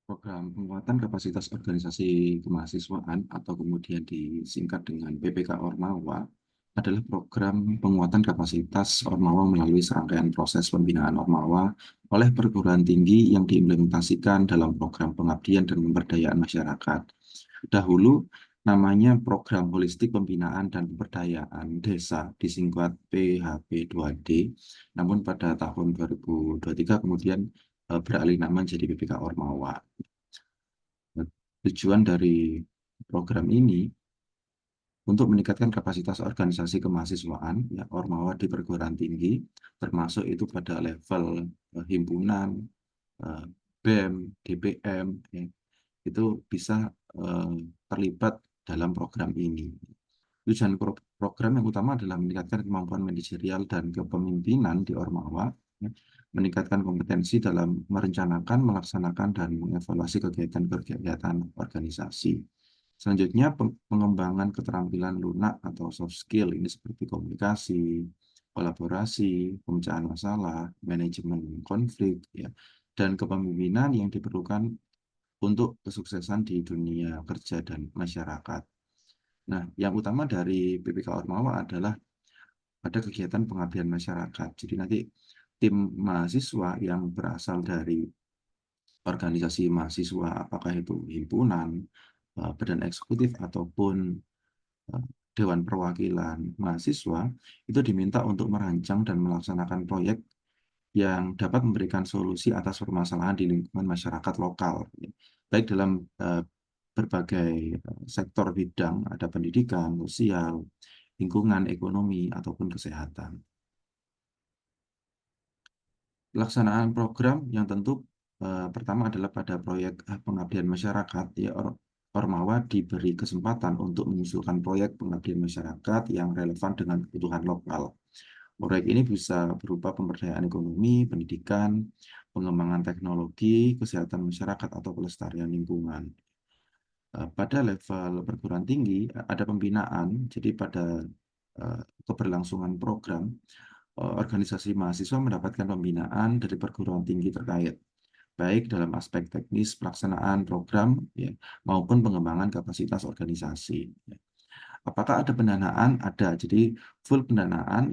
Program penguatan kapasitas organisasi kemahasiswaan atau kemudian disingkat dengan PPK Ormawa adalah program penguatan kapasitas Ormawa melalui serangkaian proses pembinaan Ormawa oleh perguruan tinggi yang diimplementasikan dalam program pengabdian dan pemberdayaan masyarakat. Dahulu namanya Program Holistik Pembinaan dan Pemberdayaan Desa, disingkat PHP2D, namun pada tahun 2023 kemudian beralih nama menjadi PPK Ormawa. Tujuan dari program ini untuk meningkatkan kapasitas organisasi kemahasiswaan ya, Ormawa di perguruan tinggi, termasuk itu pada level himpunan, BEM, DPM, ya, itu bisa terlibat dalam program ini. Tujuan program yang utama adalah meningkatkan kemampuan manajerial dan kepemimpinan di Ormawa, ya, meningkatkan kompetensi dalam merencanakan, melaksanakan, dan mengevaluasi kegiatan-kegiatan organisasi. Selanjutnya, pengembangan keterampilan lunak atau soft skill ini seperti komunikasi, kolaborasi, pemecahan masalah, manajemen konflik, ya, dan kepemimpinan yang diperlukan untuk kesuksesan di dunia kerja dan masyarakat. Nah, yang utama dari PPK Ormawa adalah ada kegiatan pengabdian masyarakat. Jadi nanti tim mahasiswa yang berasal dari organisasi mahasiswa, apakah itu himpunan, badan eksekutif, ataupun eh, Dewan Perwakilan Mahasiswa, itu diminta untuk merancang dan melaksanakan proyek yang dapat memberikan solusi atas permasalahan di lingkungan masyarakat lokal, baik dalam berbagai sektor bidang, ada pendidikan, sosial, lingkungan, ekonomi, ataupun kesehatan. Pelaksanaan program yang tentu pertama adalah pada proyek pengabdian masyarakat, ya Ormawa diberi kesempatan untuk mengusulkan proyek pengabdian masyarakat yang relevan dengan kebutuhan lokal. Proyek ini bisa berupa pemberdayaan ekonomi, pendidikan, pengembangan teknologi, kesehatan masyarakat, atau pelestarian lingkungan. Pada level perguruan tinggi ada pembinaan, jadi pada keberlangsungan program, organisasi mahasiswa mendapatkan pembinaan dari perguruan tinggi terkait, baik dalam aspek teknis pelaksanaan program, ya, maupun pengembangan kapasitas organisasi. Ya. Apakah ada pendanaan? Ada. Jadi full pendanaan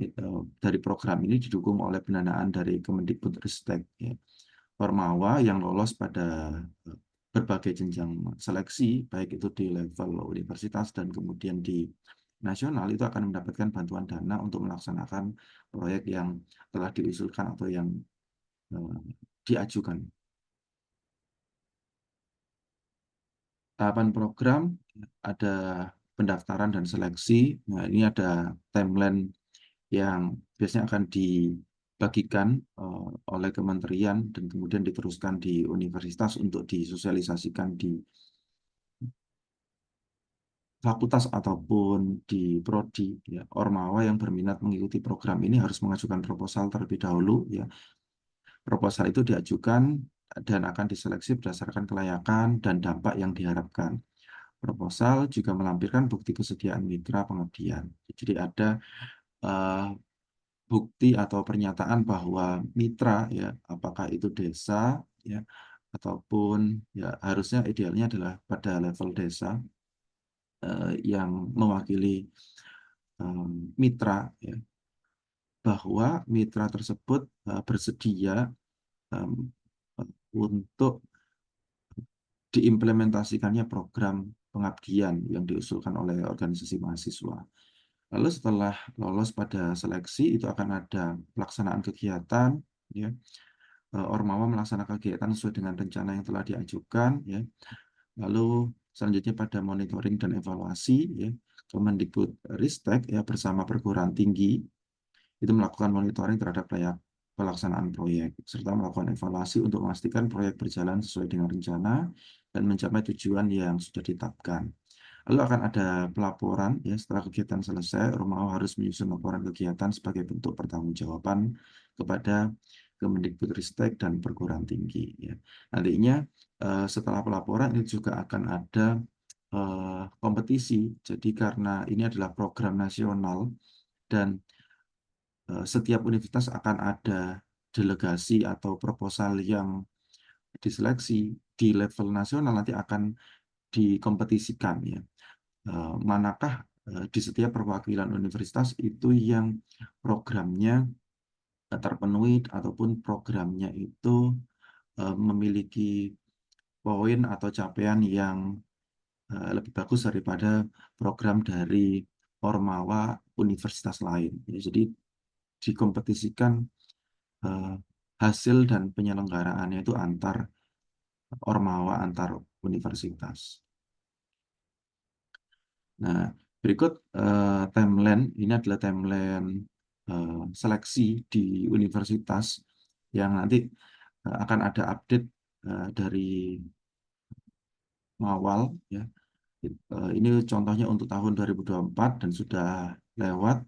dari program ini didukung oleh pendanaan dari Kemendikbudristek, ya. Ormawa yang lolos pada eh, berbagai jenjang seleksi, baik itu di level universitas dan kemudian di nasional, itu akan mendapatkan bantuan dana untuk melaksanakan proyek yang telah diusulkan atau yang eh, diajukan. Tahapan program ada pendaftaran dan seleksi. Nah, ini ada timeline yang biasanya akan dibagikan oleh kementerian dan kemudian diteruskan di universitas untuk disosialisasikan di fakultas ataupun di prodi, ya. Ormawa yang berminat mengikuti program ini harus mengajukan proposal terlebih dahulu, ya. Proposal itu diajukan dan akan diseleksi berdasarkan kelayakan dan dampak yang diharapkan. Proposal juga melampirkan bukti kesediaan mitra pengabdian. Jadi ada eh, bukti atau pernyataan bahwa mitra, ya, apakah itu desa, ya, ataupun ya harusnya idealnya adalah pada level desa, yang mewakili mitra, ya, bahwa mitra tersebut bersedia em, untuk diimplementasikannya program pengabdian yang diusulkan oleh organisasi mahasiswa. Lalu setelah lolos pada seleksi itu akan ada pelaksanaan kegiatan, ya. Ormawa melaksanakan kegiatan sesuai dengan rencana yang telah diajukan, ya. Lalu selanjutnya pada monitoring dan evaluasi, ya. Kemendikbudristek, ya, bersama perguruan tinggi itu melakukan monitoring terhadap pelaksanaan proyek serta melakukan evaluasi untuk memastikan proyek berjalan sesuai dengan rencana dan mencapai tujuan yang sudah ditetapkan. Lalu akan ada pelaporan, ya, setelah kegiatan selesai, Ormawa harus menyusun laporan kegiatan sebagai bentuk pertanggungjawaban kepada Kemendikbudristek dan perguruan tinggi, ya. Nantinya setelah pelaporan ini juga akan ada kompetisi. Jadi karena ini adalah program nasional dan setiap universitas akan ada delegasi atau proposal yang diseleksi. di level nasional nanti akan dikompetisikan ya. Manakah di setiap perwakilan universitas itu yang programnya terpenuhi ataupun programnya itu memiliki poin atau capaian yang lebih bagus daripada program dari Ormawa universitas lain. Ya, jadi dikompetisikan eh, hasil dan penyelenggaraannya itu antar Ormawa, antar universitas. Nah, berikut timeline. Ini adalah timeline seleksi di universitas yang nanti akan ada update dari awal ya. Ini contohnya untuk tahun 2024 dan sudah lewat.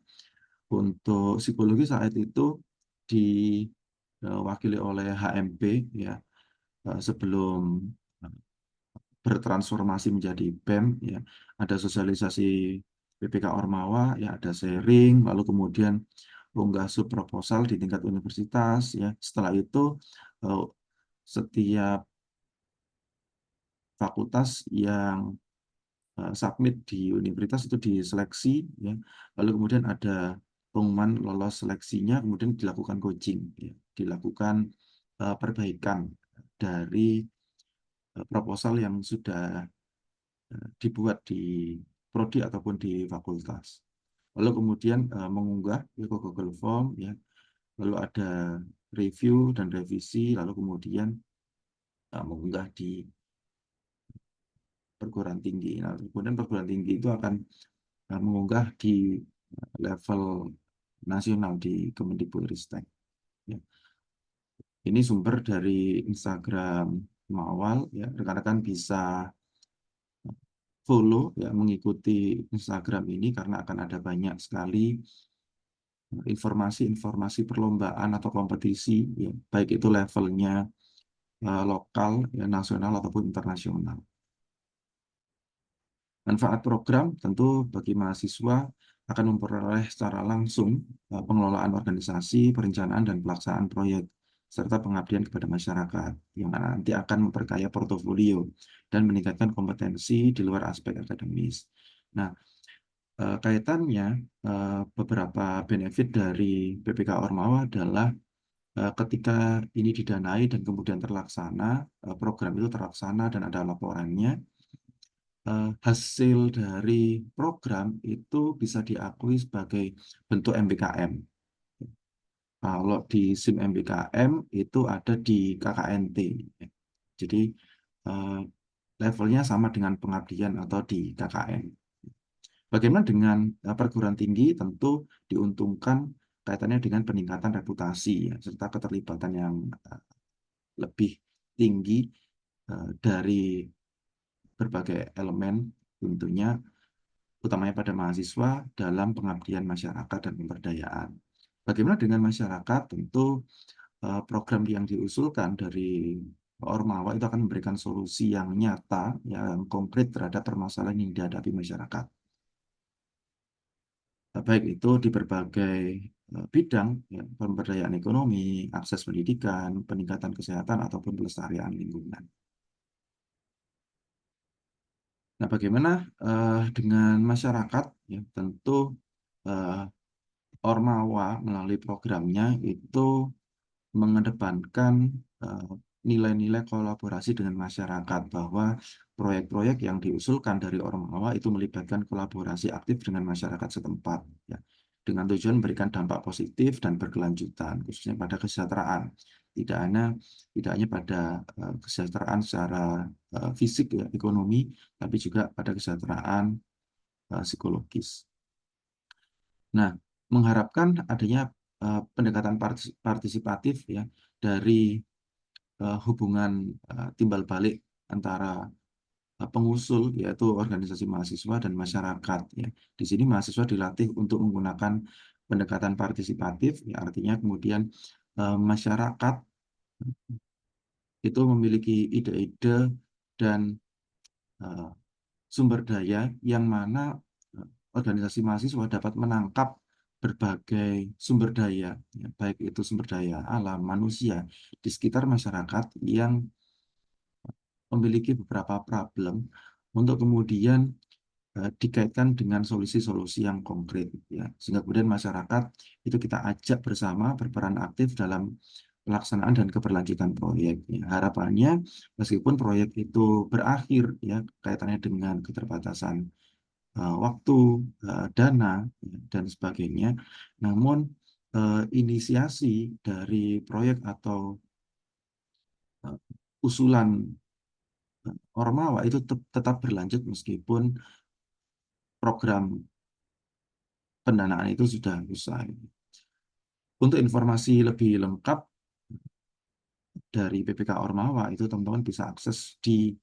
Untuk psikologi saat itu diwakili oleh HMP ya, sebelum bertransformasi menjadi BEM ya, ada sosialisasi PPK Ormawa ya, ada sharing, lalu kemudian unggah sub proposal di tingkat universitas ya. Setelah itu eh, setiap fakultas yang submit di universitas itu diseleksi ya. Lalu kemudian ada pengumuman lolos seleksinya, kemudian dilakukan coaching ya. Dilakukan perbaikan dari proposal yang sudah dibuat di prodi ataupun di fakultas. Lalu kemudian mengunggah ya, ke Google Form ya. Lalu ada review dan revisi, lalu kemudian mengunggah di perguruan tinggi. Nah, kemudian perguruan tinggi itu akan mengunggah di level nasional di Kemendikbudristek. Ya. Ini sumber dari Instagram Mawal ya. Rekan-rekan bisa follow ya, mengikuti Instagram ini karena akan ada banyak sekali informasi-informasi perlombaan atau kompetisi ya, baik itu levelnya lokal ya, nasional ataupun internasional. Manfaat program tentu bagi mahasiswa akan memperoleh secara langsung pengelolaan organisasi, perencanaan, dan pelaksanaan proyek, serta pengabdian kepada masyarakat, yang nanti akan memperkaya portofolio dan meningkatkan kompetensi di luar aspek akademis. Nah, kaitannya beberapa benefit dari PPK Ormawa adalah ketika ini didanai dan kemudian terlaksana, program itu terlaksana dan ada laporannya, hasil dari program itu bisa diakui sebagai bentuk MBKM. Kalau di SIM MBKM itu ada di KKNT. Jadi eh, levelnya sama dengan pengabdian atau di KKN. Bagaimana dengan perguruan tinggi? Tentu diuntungkan kaitannya dengan peningkatan reputasi ya, serta keterlibatan yang lebih tinggi dari berbagai elemen, tentunya utamanya pada mahasiswa dalam pengabdian masyarakat dan pemberdayaan. Bagaimana dengan masyarakat? Tentu program yang diusulkan dari Ormawa itu akan memberikan solusi yang nyata, yang konkret terhadap permasalahan yang dihadapi masyarakat. Baik itu di berbagai bidang, ya, pemberdayaan ekonomi, akses pendidikan, peningkatan kesehatan, ataupun pelestarian lingkungan. Nah, bagaimana dengan masyarakat? Ya, tentu eh, Ormawa melalui programnya itu mengedepankan eh, nilai-nilai kolaborasi dengan masyarakat, bahwa proyek-proyek yang diusulkan dari Ormawa itu melibatkan kolaborasi aktif dengan masyarakat setempat ya, dengan tujuan memberikan dampak positif dan berkelanjutan khususnya pada kesejahteraan, tidak hanya pada kesejahteraan secara fisik ya, ekonomi, tapi juga pada kesejahteraan psikologis. Nah, mengharapkan adanya pendekatan partisipatif ya dari hubungan timbal balik antara pengusul yaitu organisasi mahasiswa dan masyarakat ya. Di sini mahasiswa dilatih untuk menggunakan pendekatan partisipatif ya, artinya kemudian masyarakat itu memiliki ide-ide dan eh, sumber daya yang mana organisasi mahasiswa dapat menangkap berbagai sumber daya, ya, baik itu sumber daya alam, manusia di sekitar masyarakat yang memiliki beberapa problem untuk kemudian dikaitkan dengan solusi-solusi yang konkret ya, sehingga kemudian masyarakat itu kita ajak bersama berperan aktif dalam pelaksanaan dan keberlanjutan proyek ya. Harapannya meskipun proyek itu berakhir ya kaitannya dengan keterbatasan waktu, dana ya, dan sebagainya, namun inisiasi dari proyek atau eh, usulan Ormawa itu tetap berlanjut meskipun program pendanaan itu sudah usai. Untuk informasi lebih lengkap dari PPK Ormawa itu teman-teman bisa akses di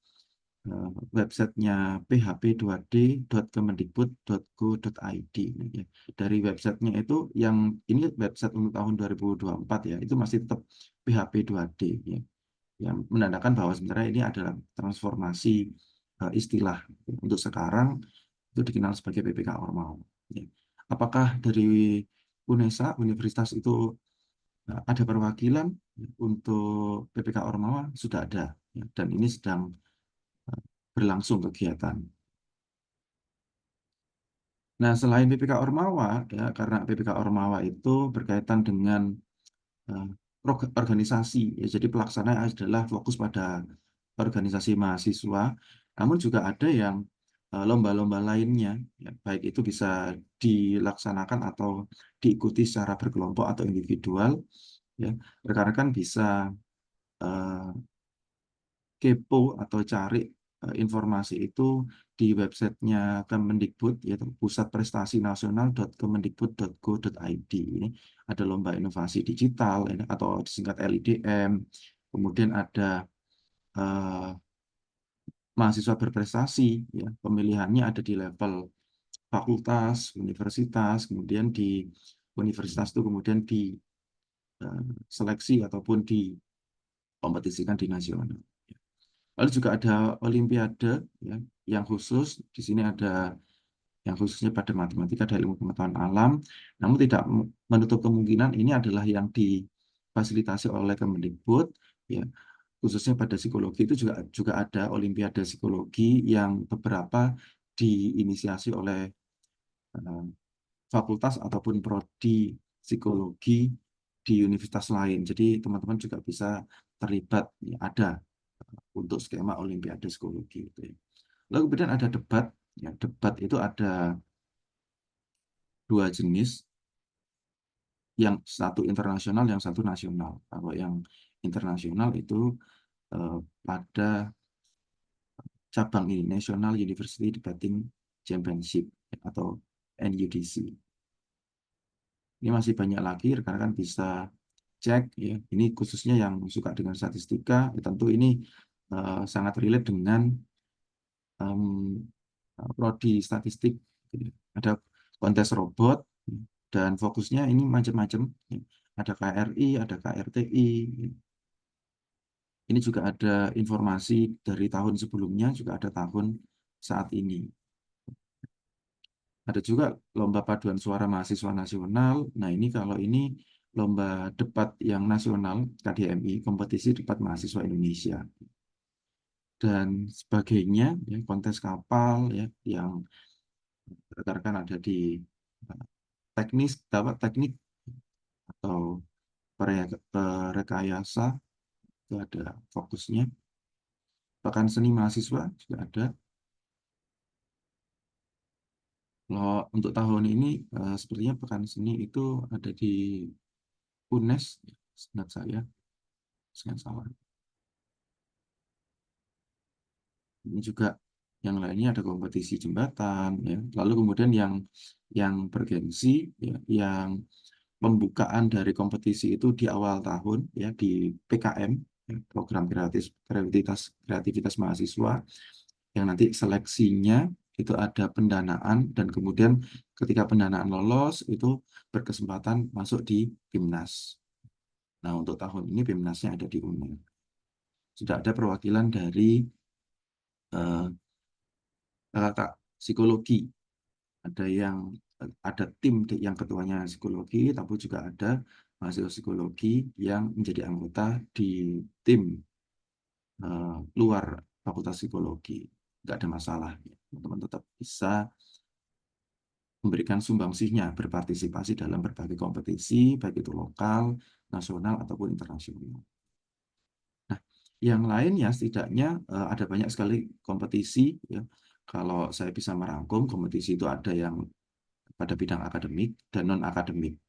websitenya php2d.kemendikbud.go.id ya. Dari websitenya itu yang ini website untuk tahun 2024 ya, itu masih tetap PHP2D ya. Yang menandakan bahwa sebenarnya ini adalah transformasi istilah untuk sekarang itu dikenal sebagai PPK Ormawa ya. Apakah dari UNESA universitas itu ada perwakilan untuk PPK Ormawa? Sudah ada ya, dan ini sedang berlangsung kegiatan. Nah, selain PPK Ormawa, ya, karena PPK Ormawa itu berkaitan dengan eh, organisasi, ya, jadi pelaksanaan adalah fokus pada organisasi mahasiswa, namun juga ada yang lomba-lomba lainnya, ya, baik itu bisa dilaksanakan atau diikuti secara berkelompok atau individual, ya. Rekan-rekan bisa eh, kepo atau cari informasi itu di websitenya Kemendikbud, yaitu pusatprestasi nasional.kemendikbud.go.id. Ini ada lomba inovasi digital atau disingkat LIDM. Kemudian ada eh, mahasiswa berprestasi, ya, pemilihannya ada di level fakultas, universitas, kemudian di universitas itu kemudian diseleksi ataupun dikompetisikan di nasional. Lalu juga ada olimpiade ya, yang khusus. Di sini ada yang khususnya pada matematika dan ilmu pengetahuan alam. Namun tidak menutup kemungkinan ini adalah yang difasilitasi oleh Kemendikbud ya. Khususnya pada psikologi itu juga juga ada olimpiade psikologi yang beberapa diinisiasi oleh eh, fakultas ataupun prodi psikologi di universitas lain. Jadi teman-teman juga bisa terlibat ya, ada untuk skema Olimpiade Psikologi itu ya. Lalu kemudian ada debat, ya debat itu ada dua jenis, yang satu internasional, yang satu nasional. Kalau yang internasional itu eh, pada cabang ini National University Debating Championship ya, atau NUDC. Ini masih banyak lagi, rekan-rekan bisa cek ya. Ini khususnya yang suka dengan statistika, ya tentu ini sangat relate dengan prodi statistik gitu. Ada kontes robot dan fokusnya ini macam-macam ya. Ada KRI, ada KRTI. Ini juga ada informasi dari tahun sebelumnya, juga ada tahun saat ini. Ada juga lomba paduan suara mahasiswa nasional. Nah, ini kalau ini lomba debat yang nasional KDMI, kompetisi debat mahasiswa Indonesia dan sebagainya ya, kontes kapal ya yang rekan-rekan ada di teknis, dapat teknik atau perekayasa itu ada fokusnya. Bahkan seni mahasiswa juga ada. Kalau untuk tahun ini sepertinya pekan seni itu ada di UNES, seingat saya, seingat salah. Ini juga yang lainnya ada kompetisi jembatan, ya. Lalu kemudian yang bergengsi, ya, yang pembukaan dari kompetisi itu di awal tahun, ya, di PKM, ya, program kreativitas mahasiswa, yang nanti seleksinya itu ada pendanaan dan kemudian ketika pendanaan lolos itu berkesempatan masuk di PIMNAS. Nah, untuk tahun ini PIMNASnya ada di UNER. Sudah ada perwakilan dari eh, kakak psikologi, ada tim yang ketuanya psikologi, tapi juga ada mahasiswa psikologi yang menjadi anggota di tim luar Fakultas Psikologi. Nggak ada masalah. Teman-teman tetap bisa memberikan sumbangsihnya, berpartisipasi dalam berbagai kompetisi, baik itu lokal, nasional, ataupun internasional. Nah, yang lainnya setidaknya ada banyak sekali kompetisi. Ya. Kalau saya bisa merangkum, kompetisi itu ada yang pada bidang akademik dan non-akademik.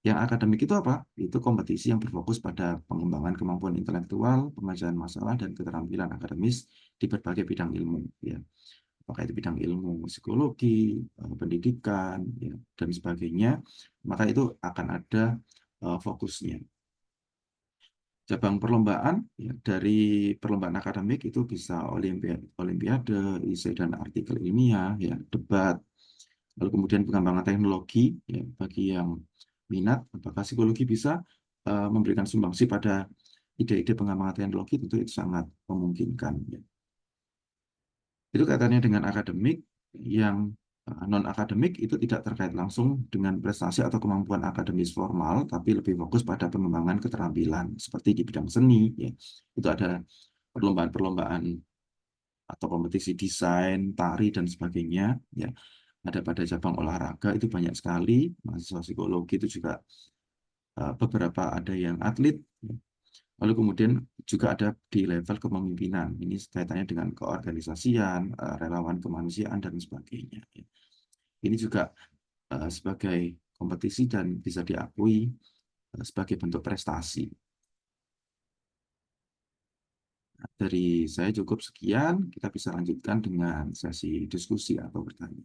Yang akademik itu apa? Itu kompetisi yang berfokus pada pengembangan kemampuan intelektual, pemecahan masalah, dan keterampilan akademis di berbagai bidang ilmu. Ya. Apakah itu bidang ilmu psikologi, pendidikan, ya, dan sebagainya, maka itu akan ada fokusnya. Cabang perlombaan ya, dari perlombaan akademik itu bisa olimpiade, esai dan artikel ilmiah, ya, debat. Lalu kemudian pengembangan teknologi, ya, bagi yang minat, apakah psikologi bisa memberikan sumbangsi pada ide-ide pengembangan teknologi, tentu itu sangat memungkinkan. Ya. Itu kaitannya dengan akademik. Yang non-akademik itu tidak terkait langsung dengan prestasi atau kemampuan akademis formal, tapi lebih fokus pada pengembangan keterampilan, seperti di bidang seni. Ya. Itu ada perlombaan-perlombaan atau kompetisi desain, tari, dan sebagainya. Ya. Ada pada cabang olahraga, itu banyak sekali. Mahasiswa psikologi itu juga beberapa ada yang atlet. Ya. Lalu kemudian juga ada di level kepemimpinan. Ini kaitannya dengan keorganisasian, relawan kemanusiaan, dan sebagainya. Ini juga sebagai kompetisi dan bisa diakui sebagai bentuk prestasi. Dari saya cukup sekian, kita bisa lanjutkan dengan sesi diskusi atau bertanya.